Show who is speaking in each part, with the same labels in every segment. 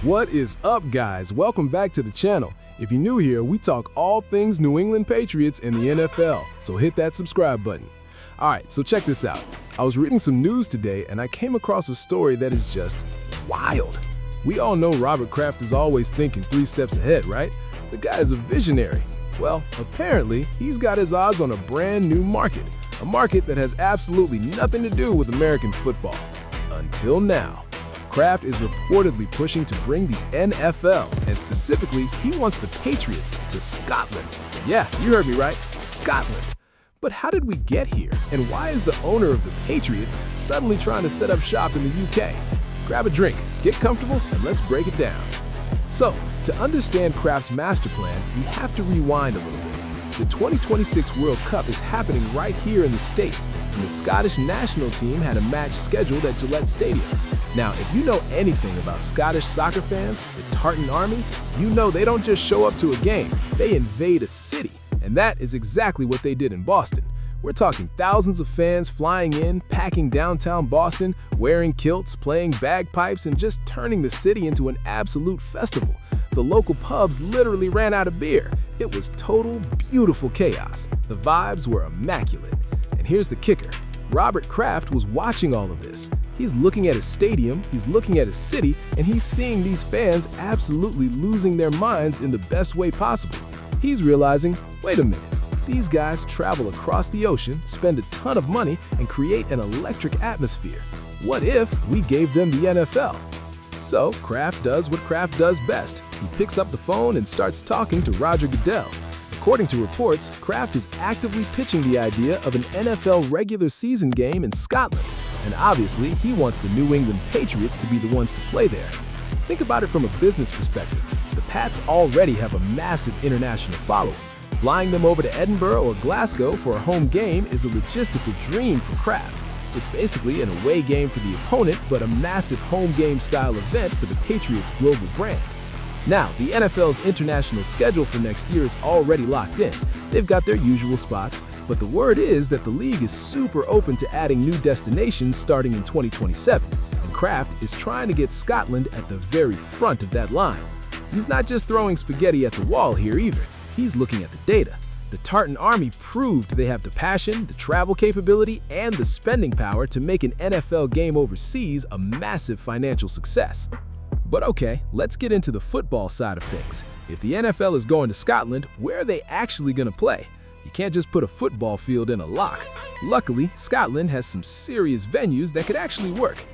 Speaker 1: What is up, guys? Welcome back to the channel. If you're new here, we talk all things New England Patriots and the NFL, so hit that subscribe button. Alright, so check this out. I was reading some news today and I came across a story that is just wild. We all know Robert Kraft is always thinking 3 steps ahead, right? The guy is a visionary. Well, apparently, he's got his eyes on a brand new market, a market that has absolutely nothing to do with American football. Until now. Kraft is reportedly pushing to bring the NFL, and specifically, he wants the Patriots to Scotland. Yeah, you heard me right, Scotland. But how did we get here, and why is the owner of the Patriots suddenly trying to set up shop in the UK? Grab a drink, get comfortable, and let's break it down. So, to understand Kraft's master plan, we have to rewind a little bit. The 2026 World Cup is happening right here in the States, and the Scottish national team had a match scheduled at Gillette Stadium. Now, if you know anything about Scottish soccer fans, the Tartan Army, you know they don't just show up to a game, they invade a city. And that is exactly what they did in Boston. We're talking thousands of fans flying in, packing downtown Boston, wearing kilts, playing bagpipes, and just turning the city into an absolute festival. The local pubs literally ran out of beer. It was total, beautiful chaos. The vibes were immaculate. And here's the kicker. Robert Kraft was watching all of this. He's looking at his stadium, he's looking at his city, and he's seeing these fans absolutely losing their minds in the best way possible. He's realizing, wait a minute, these guys travel across the ocean, spend a ton of money, and create an electric atmosphere. What if we gave them the NFL? So Kraft does what Kraft does best. He picks up the phone and starts talking to Roger Goodell. According to reports, Kraft is actively pitching the idea of an NFL regular season game in Scotland. And obviously, he wants the New England Patriots to be the ones to play there. Think about it from a business perspective. The Pats already have a massive international following. Flying them over to Edinburgh or Glasgow for a home game is a logistical dream for Kraft. It's basically an away game for the opponent, but a massive home game style event for the Patriots' global brand. Now, the NFL's international schedule for next year is already locked in. They've got their usual spots, but the word is that the league is super open to adding new destinations starting in 2027, and Kraft is trying to get Scotland at the very front of that line. He's not just throwing spaghetti at the wall here either. He's looking at the data. The Tartan Army proved they have the passion, the travel capability, and the spending power to make an NFL game overseas a massive financial success. But okay, let's get into the football side of things. If the NFL is going to Scotland, where are they actually going to play? You can't just put a football field in a lock. Luckily, Scotland has some serious venues that could actually work.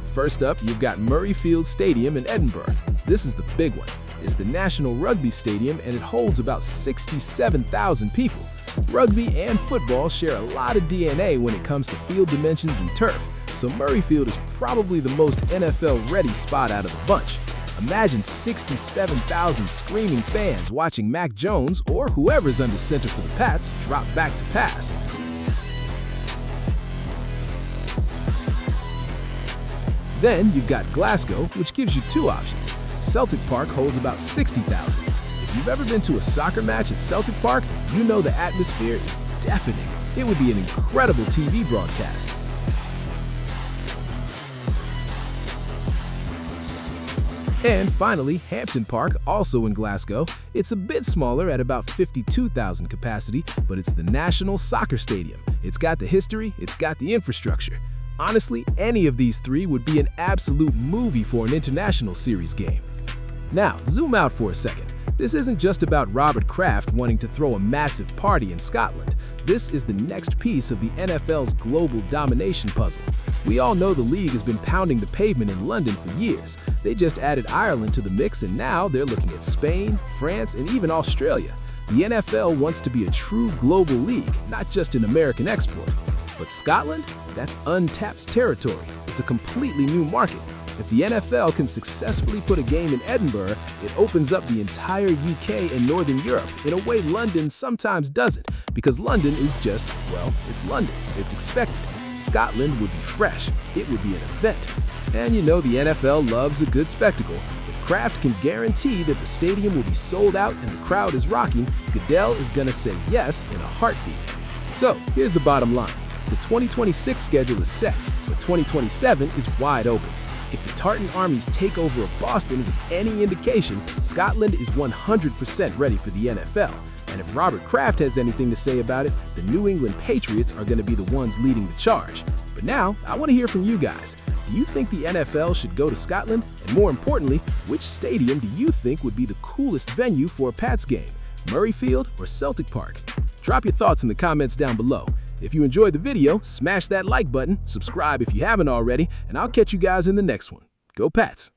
Speaker 1: First up, you've got Murrayfield Stadium in Edinburgh. This is the big one. It's the National Rugby Stadium and it holds about 67,000 people. Rugby and football share a lot of DNA when it comes to field dimensions and turf, so Murrayfield is probably the most NFL-ready spot out of the bunch. Imagine 67,000 screaming fans watching Mac Jones or whoever's under center for the Pats drop back to pass. Then you've got Glasgow, which gives you 2 options. Celtic Park holds about 60,000. If you've ever been to a soccer match at Celtic Park, you know the atmosphere is deafening. It would be an incredible TV broadcast. And finally, Hampden Park, also in Glasgow. It's a bit smaller at about 52,000 capacity, but it's the National Soccer Stadium. It's got the history, it's got the infrastructure. Honestly, any of these 3 would be an absolute movie for an international series game. Now, zoom out for a second. This isn't just about Robert Kraft wanting to throw a massive party in Scotland. This is the next piece of the NFL's global domination puzzle. We all know the league has been pounding the pavement in London for years. They just added Ireland to the mix and now they're looking at Spain, France, and even Australia. The NFL wants to be a true global league, not just an American export. But Scotland? That's untapped territory. It's a completely new market. If the NFL can successfully put a game in Edinburgh, it opens up the entire UK and Northern Europe in a way London sometimes doesn't, because London is just, well, it's London. It's expected. Scotland would be fresh. It would be an event. And you know the NFL loves a good spectacle. If Kraft can guarantee that the stadium will be sold out and the crowd is rocking, Goodell is gonna say yes in a heartbeat. So here's the bottom line. The 2026 schedule is set, but 2027 is wide open. If the Tartan Army's takeover of Boston was any indication, Scotland is 100% ready for the NFL. And if Robert Kraft has anything to say about it, the New England Patriots are going to be the ones leading the charge. But now, I want to hear from you guys. Do you think the NFL should go to Scotland? And more importantly, which stadium do you think would be the coolest venue for a Pats game? Murrayfield or Celtic Park? Drop your thoughts in the comments down below. If you enjoyed the video, smash that like button, subscribe if you haven't already, and I'll catch you guys in the next one. Go Pats!